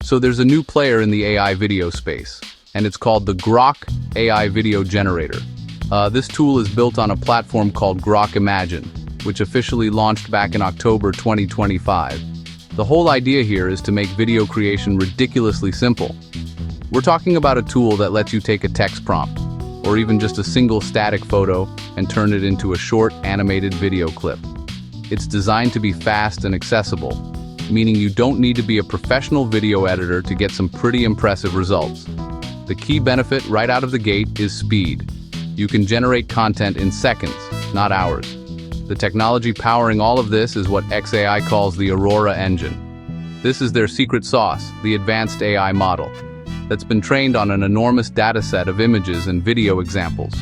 So there's a new player in the AI video space, and it's called the Grok AI video generator. This tool is built on a platform called Grok Imagine, which officially launched back in October 2025. The whole idea here is to make video creation ridiculously simple. We're talking about a tool that lets you take a text prompt, or even just a single static photo, and turn it into a short animated video clip. It's designed to be fast and accessible, meaning you don't need to be a professional video editor to get some pretty impressive results. The key benefit right out of the gate is speed. You can generate content in seconds, not hours. The technology powering all of this is what xAI calls the Aurora engine. This is their secret sauce, the advanced AI model, that's been trained on an enormous dataset of images and video examples.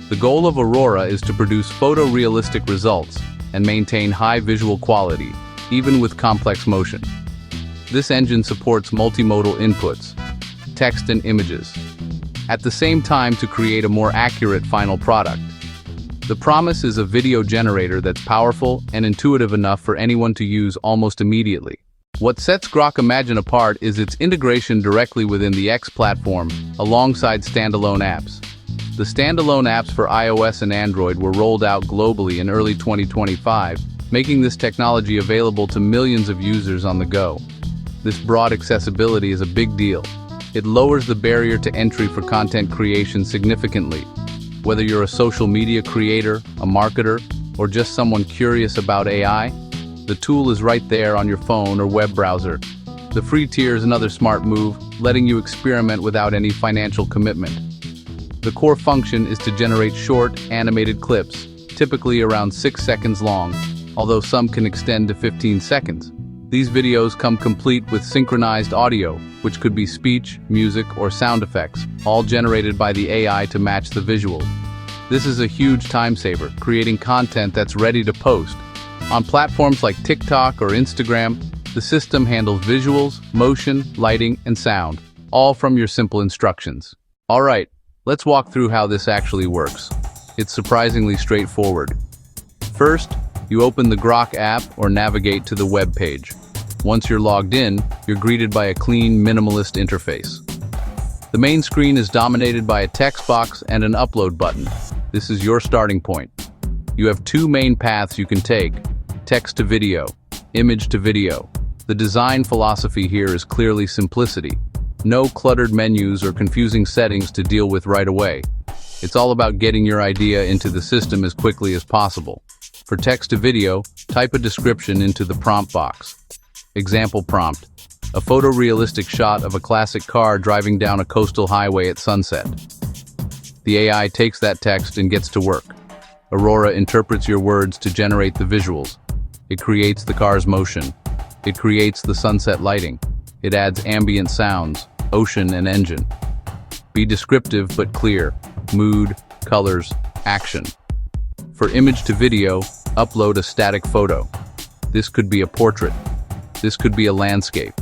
The goal of Aurora is to produce photorealistic results and maintain high visual quality, even with complex motion. This engine supports multimodal inputs, text and images, at the same time to create a more accurate final product. The promise is a video generator that's powerful and intuitive enough for anyone to use almost immediately. What sets Grok Imagine apart is its integration directly within the X platform, alongside standalone apps. The standalone apps for iOS and Android were rolled out globally in early 2025, making this technology available to millions of users on the go. This broad accessibility is a big deal. It lowers the barrier to entry for content creation significantly. Whether you're a social media creator, a marketer, or just someone curious about AI, the tool is right there on your phone or web browser. The free tier is another smart move, letting you experiment without any financial commitment. The core function is to generate short, animated clips, typically around 6 seconds long, although some can extend to 15 seconds. These videos come complete with synchronized audio, which could be speech, music, or sound effects, all generated by the AI to match the visuals. This is a huge time saver, creating content that's ready to post. On platforms like TikTok or Instagram, the system handles visuals, motion, lighting, and sound, all from your simple instructions. Alright, let's walk through how this actually works. It's surprisingly straightforward. First, you open the Grok app or navigate to the web page. Once you're logged in, you're greeted by a clean, minimalist interface. The main screen is dominated by a text box and an upload button. This is your starting point. You have two main paths you can take: text to video, image to video. The design philosophy here is clearly simplicity. No cluttered menus or confusing settings to deal with right away. It's all about getting your idea into the system as quickly as possible. For text to video, type a description into the prompt box. Example prompt: a photorealistic shot of a classic car driving down a coastal highway at sunset. The AI takes that text and gets to work. Aurora interprets your words to generate the visuals. It creates the car's motion. It creates the sunset lighting. It adds ambient sounds, ocean and engine. Be descriptive but clear. Mood, colors, action. For image to video, upload a static photo. This could be a portrait. This could be a landscape.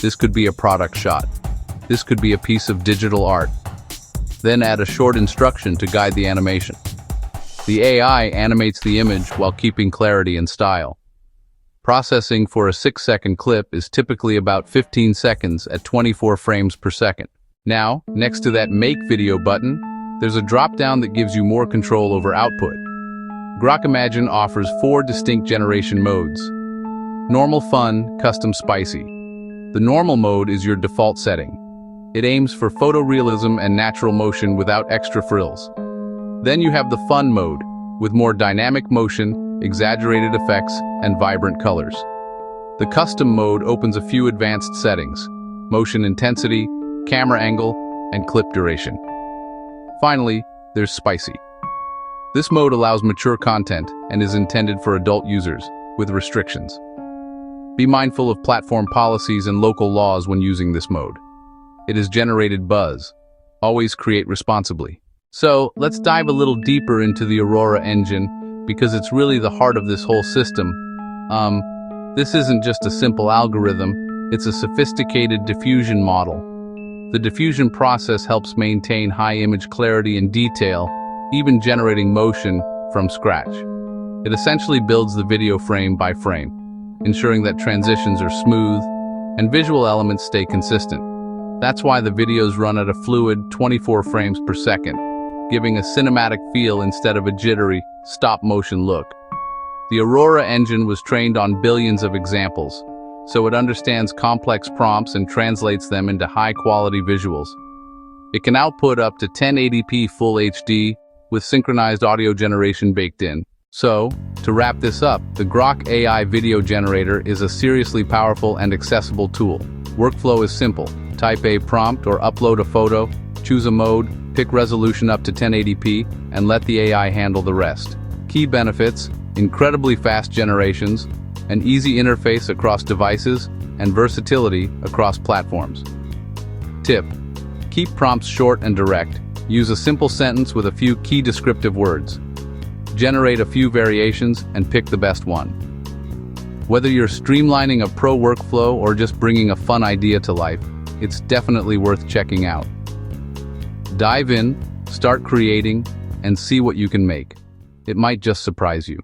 This could be a product shot. This could be a piece of digital art. Then add a short instruction to guide the animation. The AI animates the image while keeping clarity and style. Processing for a 6-second clip is typically about 15 seconds at 24 frames per second. Now, next to that Make Video button, there's a drop-down that gives you more control over output. Grok Imagine offers 4 distinct generation modes: normal, fun, custom, spicy. The normal mode is your default setting. It aims for photorealism and natural motion without extra frills. Then you have the fun mode, with more dynamic motion, exaggerated effects, and vibrant colors. The custom mode opens a few advanced settings: motion intensity, camera angle, and clip duration. Finally, there's spicy. This mode allows mature content and is intended for adult users, with restrictions. Be mindful of platform policies and local laws when using this mode. It has generated buzz. Always create responsibly. So, let's dive a little deeper into the Aurora engine, because it's really the heart of this whole system. This isn't just a simple algorithm, it's a sophisticated diffusion model. The diffusion process helps maintain high image clarity and detail, even generating motion from scratch. It essentially builds the video frame by frame, ensuring that transitions are smooth, and visual elements stay consistent. That's why the videos run at a fluid 24 frames per second, giving a cinematic feel instead of a jittery, stop-motion look. The Aurora engine was trained on billions of examples, so it understands complex prompts and translates them into high-quality visuals. It can output up to 1080p Full HD with synchronized audio generation baked in. So, to wrap this up, the Grok AI video generator is a seriously powerful and accessible tool. Workflow is simple. Type a prompt or upload a photo, choose a mode, pick resolution up to 1080p, and let the AI handle the rest. Key benefits: incredibly fast generations, an easy interface across devices, and versatility across platforms. Tip: keep prompts short and direct. Use a simple sentence with a few key descriptive words. Generate a few variations and pick the best one. Whether you're streamlining a pro workflow or just bringing a fun idea to life, it's definitely worth checking out. Dive in, start creating, and see what you can make. It might just surprise you.